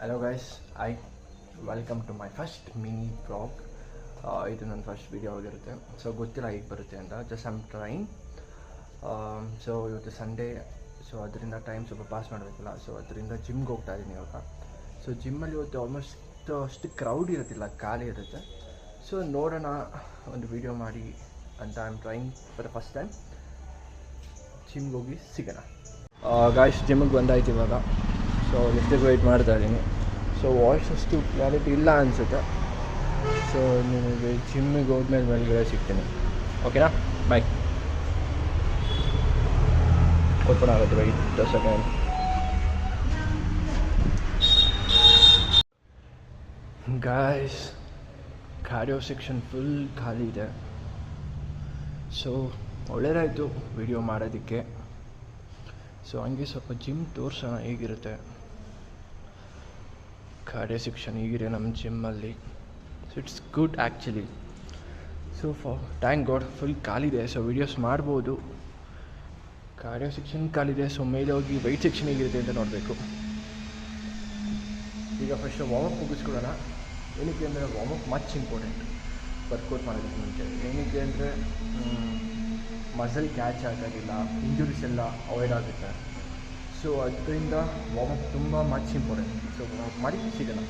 Hello guys, I welcome to my first mini vlog. ಇದು ನನ್ನ first video ಆಗಿರುತ್ತೆ. So ಗೊತ್ತಿಲ್ಲ ಹೇಗೆ ಬರುತ್ತೆ ಅಂತ, ಜಸ್ಟ್ ಐಮ್ ಟ್ರೈನ್. ಸೊ ಇವತ್ತು ಸಂಡೇ, ಸೊ ಅದರಿಂದ ಟೈಮ್ ಸ್ವಲ್ಪ ಪಾಸ್ ಮಾಡಬೇಕಲ್ಲ, ಸೊ ಅದರಿಂದ ಜಿಮ್ಗೆ ಹೋಗ್ತಾ ಇದ್ದೀನಿ ಇವಾಗ. ಸೊ ಜಿಮ್ಮಲ್ಲಿ ಇವತ್ತು ಆಲ್ಮೋಸ್ಟ್ ಅಷ್ಟು ಕ್ರೌಡ್ ಇರೋದಿಲ್ಲ, ಖಾಲಿ ಇರುತ್ತೆ. ಸೊ ನೋಡೋಣ, ಒಂದು ವೀಡಿಯೋ ಮಾಡಿ ಅಂತ I'm train for the first time. ಜಿಮ್ಗೆ ಹೋಗಿ ಸಿಗೋಣ. ಗಾಯ್ಸ್, ಜಿಮ್ಮಿಗೆ ಬಂದಾಯ್ತು ಇವಾಗ. ಸೊ ಎಷ್ಟಕ್ಕೆ ವೆಯ್ಟ್ ಮಾಡ್ತಾ ಇದ್ದೀನಿ. ಸೊ ವಾಯ್ಸ್ ಅಷ್ಟು ಕ್ಲಾರಿಟಿ ಇಲ್ಲ ಅನಿಸುತ್ತೆ. ಸೊ ನಿಮಗೆ ಜಿಮ್ಮಿಗೆ ಹೋದ್ಮೇಲೆ ಮೇಲ್ಗಡೆ ಸಿಗ್ತೀನಿ, ಓಕೆನಾ? ಬಾಯ್. ಓಪನ್ ಆಗುತ್ತೆ, wait second. Guys, cardio section full ಖಾಲಿ ಇದೆ. ಸೊ ಒಳ್ಳೆಯದಾಯಿತು ವಿಡಿಯೋ ಮಾಡೋದಕ್ಕೆ. ಸೊ ಹಂಗೆ ಸ್ವಲ್ಪ ಜಿಮ್ ತೋರಿಸೋಣ ಹೇಗಿರುತ್ತೆ. ಕಾರ್ಡಿಯೋ ಸೆಕ್ಷನ್ ಹೀಗಿದೆ ನಮ್ಮ ಜಿಮ್ಮಲ್ಲಿ. So it's good actually. So thank god full ಖಾಲಿದೆ. ಸೊ ವೀಡಿಯೋಸ್ ಮಾಡ್ಬೋದು. ಕಾರ್ಡಿಯೋ ಸೆಕ್ಷನ್ ಖಾಲಿದೆ. ಸೊ ಮೇಲೆ ಹೋಗಿ ವೆಯ್ಟ್ ಸೆಕ್ಷನ್ ಹೇಗಿರುತ್ತೆ ಅಂತ ನೋಡಬೇಕು. ಈಗ ಫಸ್ಟ್ ವಾರ್ಮಪ್ ಮುಗಿಸ್ಕೊಳ್ಳೋಣ. ಏನಕ್ಕೆ ಅಂದರೆ ವಾರ್ಮಪ್ ಮಚ್ ಇಂಪಾರ್ಟೆಂಟ್ ವರ್ಕೌಟ್ ಮಾಡೋದಕ್ಕೆ ಮುಂಚೆ. ಏನಕ್ಕೆ ಅಂದರೆ ಮಸಲ್ ಕ್ಯಾಚ್ ಆಗೋದಿಲ್ಲ, ಇಂಜುರೀಸ್ ಎಲ್ಲ ಅವಾಯ್ಡ್ ಆಗುತ್ತೆ. ಸೊ ಅದರಿಂದ ವಾರ್ಮಪ್ ತುಂಬ ಮಚ್ ಇಂಪಾರ್ಟೆಂಟ್. ಸೊ ವಾರ್ಮಪ್ ಮಾಡಿ ಸಿಗೋಣ.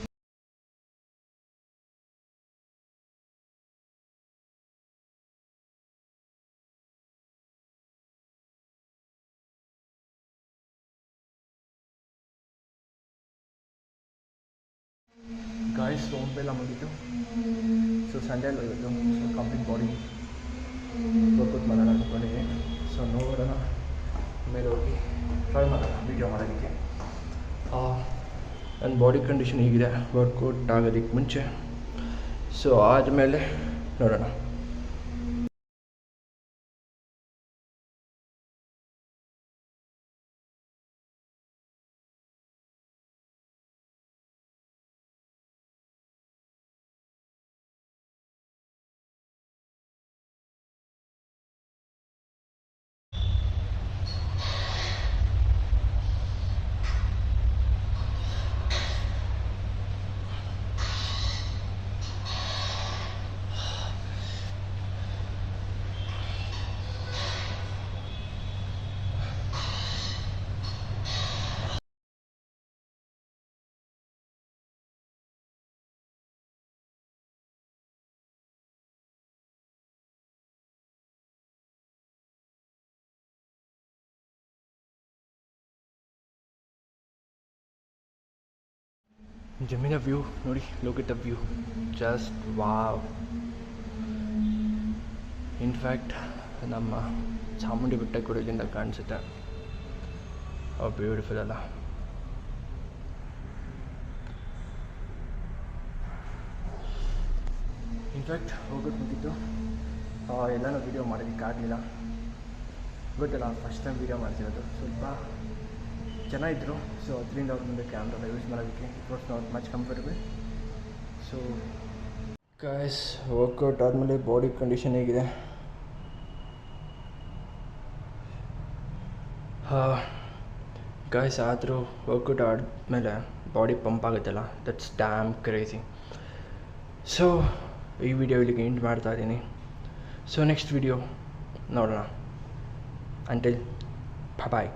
ಗಾಯ್ಸ್, ವಾರ್ಮಪ್ ಎಲ್ಲ ಮುಗೀತು. ಸೊ ಸಂಡೇ ಎಲ್ಲ ಇವತ್ತು. ಸೊ ಕಂಪ್ಲೀಟ್ ಬಾಡಿ ವರ್ಕೌಟ್ ಮಾಡೋಣ ಅಂದ್ಕೊಂಡಿದ್ದೀನಿ. ಸೊ ನೋಡೋಣ, ಮೇಲೆ ಹೋಗಿ ಟ್ರೈ ಮಾಡೋಣ ವೀಡಿಯೋ ಮಾಡೋದಕ್ಕೆ. ನನ್ನ ಬಾಡಿ ಕಂಡೀಷನ್ ಹೀಗಿದೆ ವರ್ಕೌಟ್ ಆಗೋದಕ್ಕೆ ಮುಂಚೆ. ಸೊ ಆದಮೇಲೆ ನೋಡೋಣ. ಜಿಮ್ಮಿನ ವ್ಯೂ ನೋಡಿ, look at the view, just wow. In fact ನಮ್ಮ ಚಾಮುಂಡಿ ಬೆಟ್ಟ ಕೂಡ ಇಲ್ಲಿಂದ ಕಾಣಿಸುತ್ತೆ. ಬ್ಯೂಟಿಫುಲ್ ಅಲ್ಲ? ಇನ್ಫ್ಯಾಕ್ಟ್ ಹೋಗೋದು ಮುಗಿತು. ಎಲ್ಲನೂ ವೀಡಿಯೋ ಮಾಡೋದಕ್ಕಾಗಲಿಲ್ಲ. ಗೊತ್ತಲ್ಲ, ಫಸ್ಟ್ ಟೈಮ್ ವೀಡಿಯೋ ಮಾಡ್ತಿರೋದು. ಸ್ವಲ್ಪ ಜನ ಇದ್ದರು. ಸೊ ಅದರಿಂದ ಅವ್ರ ಮುಂದೆ ಕ್ಯಾಮ್ರಾ ಯೂಸ್ ಮಾಡೋದಕ್ಕೆ it was not much comfortable. So guys, workout ಆದಮೇಲೆ ಬಾಡಿ ಕಂಡೀಷನ್ ಹೇಗಿದೆ? ಗಾಯ್ಸ್, ಆದರೂ ವರ್ಕೌಟ್ ಆದಮೇಲೆ ಬಾಡಿ ಪಂಪ್ ಆಗುತ್ತಲ್ಲ, ದಟ್ಸ್ ಡ್ಯಾಮ್ ಕ್ರೇಜಿ. ಸೊ ಈ ವಿಡಿಯೋ ಇಲ್ಲಿಗೆ ಎಂಡ್ ಮಾಡ್ತಾ ಇದ್ದೀನಿ. ಸೊ ನೆಕ್ಸ್ಟ್ ವಿಡಿಯೋ ನೋಡೋಣ. ಅಂಟಿಲ್ ಬಾಯ್.